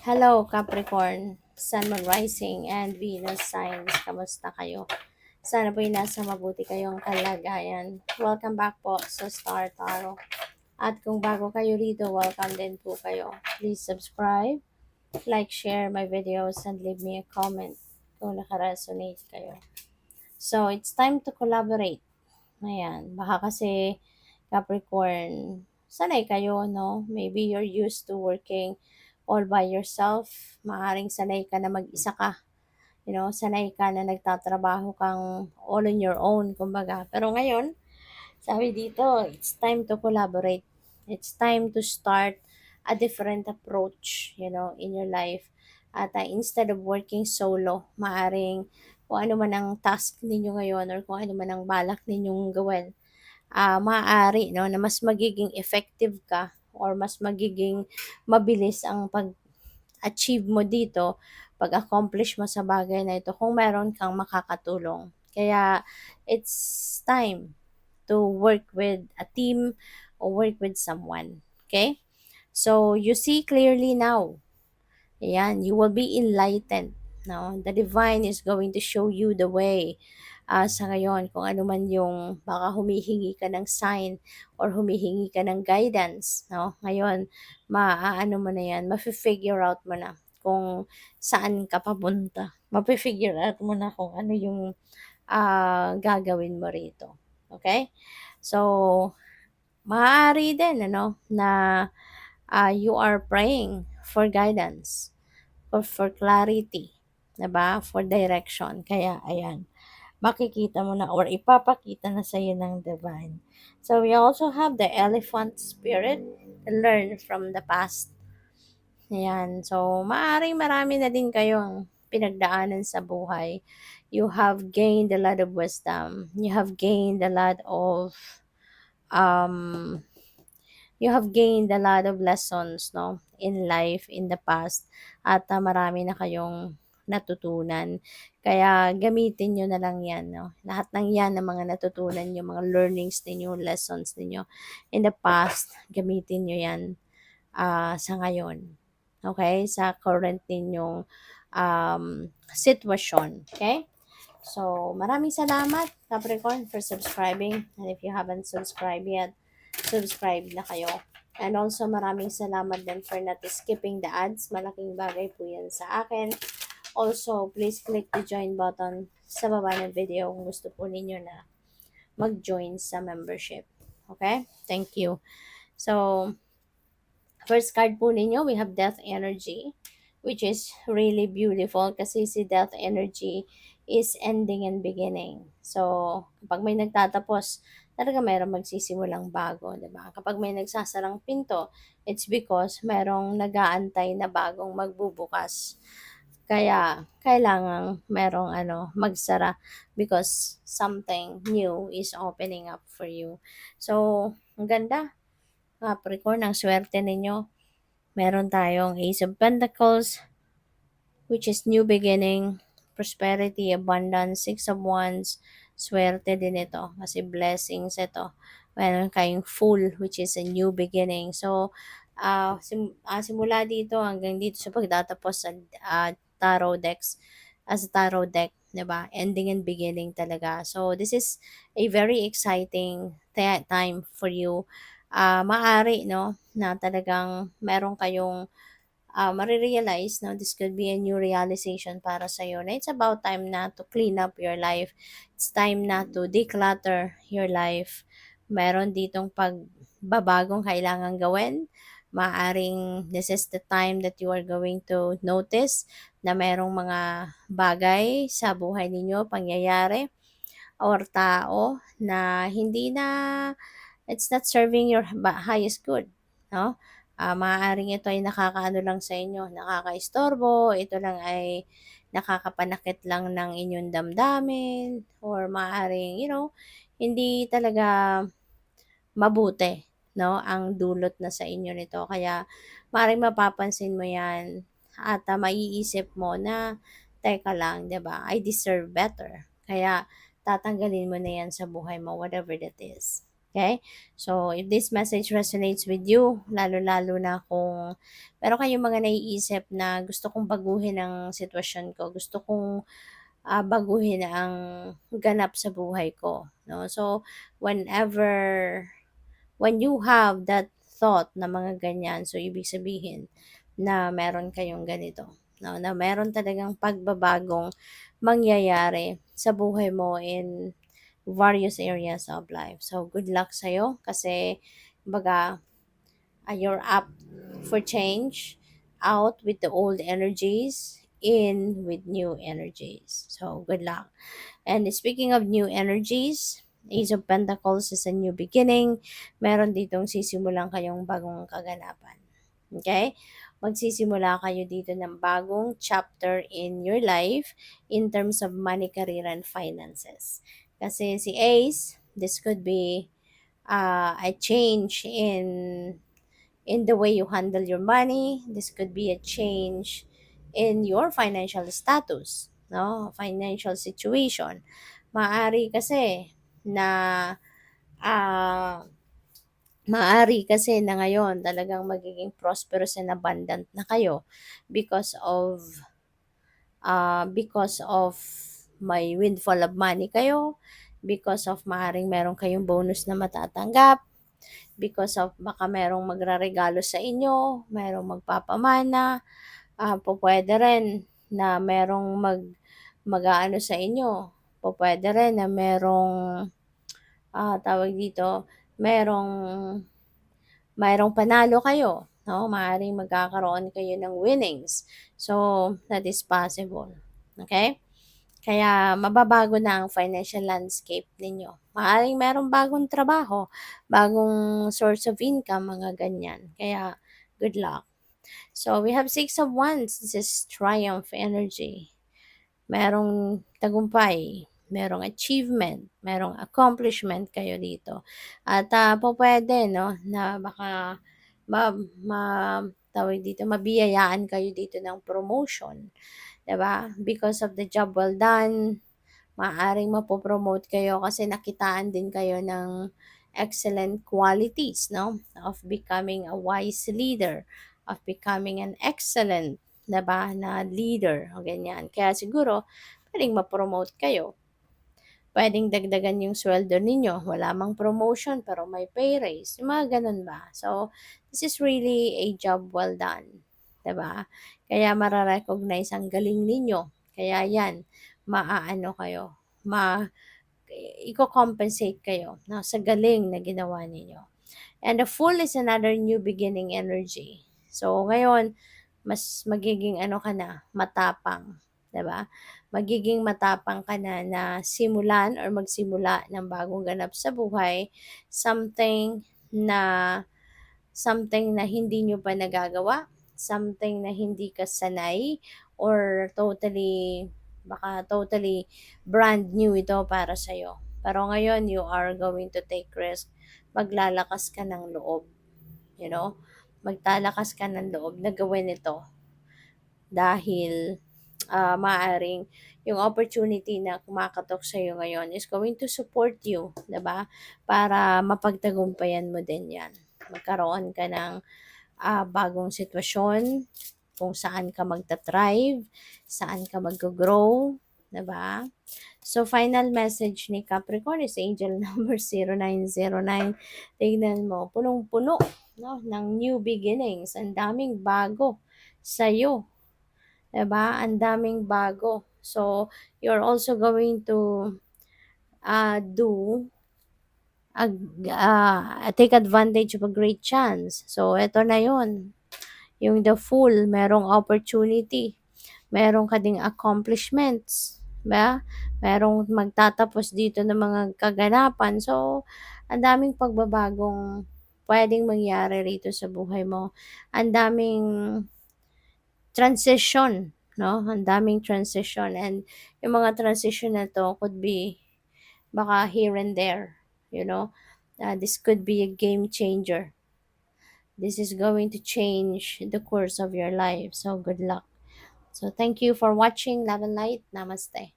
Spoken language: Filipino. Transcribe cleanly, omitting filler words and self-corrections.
Hello, Capricorn, Sun, Moon, Rising, and Venus signs. Kamusta kayo? Sana po'y nasa mabuti kayong kalagayan. Welcome back po sa Star Tarot. At kung bago kayo rito, welcome din po kayo. Please subscribe, like, share my videos, and leave me a comment kung nakaresonate kayo. So, it's time to collaborate. Ayan, baka kasi Capricorn, sanay kayo, no? Maybe you're used to working all by yourself. Maaring sanay ka na mag-isa ka. Sanay ka na nagtatrabaho kang all on your own, kumbaga. Pero ngayon, sabi dito, it's time to collaborate. It's time to start a different approach, in your life. At instead of working solo, maaring kung ano man ang task ninyo ngayon or kung ano man ang balak ninyong gawin, maaari, no, na mas magiging effective ka or mas magiging mabilis ang pag-achieve mo dito, pag-accomplish mo sa bagay na ito kung meron kang makakatulong. Kaya it's time to work with a team or work with someone. Okay? So you see clearly now. Ayan, you will be enlightened. No? The divine is going to show you the way sa ngayon, kung ano man yung baka humihingi ka ng sign or humihingi ka ng guidance, no? Ngayon, maaano mo na yan, mafi-figure out mo na kung saan ka papunta. Mafi-figure out mo na kung ano yung gagawin mo rito. Okay? So, maaari din, na you are praying for guidance or for clarity, 'di ba? For direction. Kaya, ayan, makikita mo na or ipapakita na sa iyo ng divine. So we also have the elephant spirit, learn from the past. Ayan. So, maaring marami na din kayong pinagdaanan sa buhay. You have gained a lot of wisdom. You have gained a lot of um you have gained a lot of lessons, no, in life in the past, at marami na kayong natutunan. Kaya gamitin nyo na lang yan, no? Lahat ng yan ng mga natutunan nyo, mga learnings ninyo, lessons ninyo in the past, gamitin nyo yan sa ngayon. Okay? Sa current ninyong sitwasyon. Okay? So, maraming salamat, Capricorn, for subscribing. And if you haven't subscribed yet, subscribe na kayo. And also, maraming salamat din for not skipping the ads. Malaking bagay po yan sa akin. Also, please click the join button sa baba ng video kung gusto po ninyo na mag-join sa membership. Okay? Thank you. So, first card po ninyo, we have Death Energy, which is really beautiful kasi si Death Energy is ending and beginning. So, kapag may nagtatapos, talaga mayroong magsisimulang bago, di ba? Kapag may nagsasarang pinto, it's because mayroong nag-aantay na bagong magbubukas. Kaya, kailangang merong magsara because something new is opening up for you. So, ang ganda. Capricorn, ang swerte ninyo. Meron tayong Ace of Pentacles, which is new beginning, prosperity, abundance, Six of Wands, swerte din ito kasi blessings ito. Meron kayong Fool, which is a new beginning. So, simula dito hanggang dito sa pagtatapos sa tarot decks, as a tarot deck, 'di ba? Ending and beginning talaga. So, this is a very exciting time for you. Maaari, no, na talagang meron kayong marirealize, no, this could be a new realization para sa iyo na it's about time na to clean up your life. It's time na to declutter your life. Meron ditong pagbabagong kailangan gawin. Maaring this is the time that you are going to notice na merong mga bagay sa buhay ninyo, pangyayari, or tao na hindi na it's not serving your highest good, no? Maaaring ito ay nakakaano lang sa inyo, nakakaistorbo, ito lang ay nakakapanakit lang ng inyong damdamin, or maaaring, hindi talaga mabuti, no, ang dulot na sa inyo nito. Kaya, maaaring mapapansin mo yan at maiisip mo na, teka lang, 'di ba? I deserve better. Kaya, tatanggalin mo na yan sa buhay mo, whatever that is. Okay? So, if this message resonates with you, lalo-lalo na kung meron kayong mga naiisip na gusto kong baguhin ang sitwasyon ko, gusto kong baguhin ang ganap sa buhay ko. No? So, whenever when you have that thought na mga ganyan, so ibig sabihin na meron kayong ganito, no? Na meron talagang pagbabagong mangyayari sa buhay mo in various areas of life. So good luck sa'yo kasi baga you're up for change, out with the old energies, in with new energies. So good luck. And speaking of new energies, Ace of Pentacles is a new beginning. Meron ditong sisimulan kayong bagong kaganapan. Okay? Magsisimula kayo dito ng bagong chapter in your life in terms of money, career, and finances. Kasi si Ace, this could be a change in the way you handle your money. This could be a change in your financial status, no? Financial situation. Maari kasi na ah maari kasi na ngayon talagang magiging prosperous and abundant na kayo because of may windfall of money kayo, because of maaring meron kayong bonus na matatanggap, because of baka merong magraregalo sa inyo, merong magpapamana, pupwede rin na merong mag-aano sa inyo, pupwede rin na merong, tawag dito, merong panalo kayo, no? Maaaring magkakaroon kayo ng winnings. So, that is possible. Okay? Kaya mababago na ang financial landscape ninyo. Maaaring merong bagong trabaho, bagong source of income, mga ganyan. Kaya, good luck. So, we have Six of Wands. This is triumph energy. Merong tagumpay, merong achievement, merong accomplishment kayo dito. At po pwede, no, na baka ma tawag dito, mabiyayaan kayo dito ng promotion. 'Di ba? Because of the job well done, maaaring mapopromote kayo kasi nakitaan din kayo ng excellent qualities, no? Of becoming a wise leader, of becoming an excellent, 'di ba, na leader, o ganyan. Kaya siguro, pwedeng ma-promote kayo. Pwedeng dagdagan yung sweldo ninyo. Wala mang promotion pero may pay raise. Yung mga ganun ba? So, this is really a job well done. 'Di ba? Kaya mararecognize ang galing ninyo. Kaya yan, maaano kayo, i-compensate kayo, no, sa galing na ginawa ninyo. And the Fool is another new beginning energy. So, ngayon, mas magiging ano ka na, matapang. 'Di ba? Magiging matapang ka na na simulan or magsimula ng bagong ganap sa buhay, something na hindi nyo pa nagagawa, something na hindi ka sanay, or totally, baka totally brand new ito para sa'yo. Pero ngayon, you are going to take risk. Maglalakas ka ng loob, you know? Magtalakas ka ng loob na gawin ito dahil maaring yung opportunity na kumakatok sa iyo ngayon is going to support you, 'di ba? Para mapagtagumpayan mo din 'yan. Magkaroon ka ng bagong sitwasyon, kung saan ka magta-thrive, saan ka mag-grow, 'di ba? So, final message ni Capricorn is angel number 0909. Tignan mo, punong-puno, no, ng new beginnings. Ang daming bago sa'yo. 'Di ba? Ang daming bago. So, you're also going to do take advantage of a great chance. So, eto na yon. Yung the Fool, merong opportunity. Meron ka ding accomplishments. Ba? Merong magtatapos dito ng mga kaganapan. So, ang daming pagbabagong pwedeng mangyari rito sa buhay mo. Ang daming transition, no? Ang daming transition, and yung mga transition na to could be baka here and there, you know? This could be a game changer. This is going to change the course of your life. So good luck. So thank you for watching. Love and light. Namaste.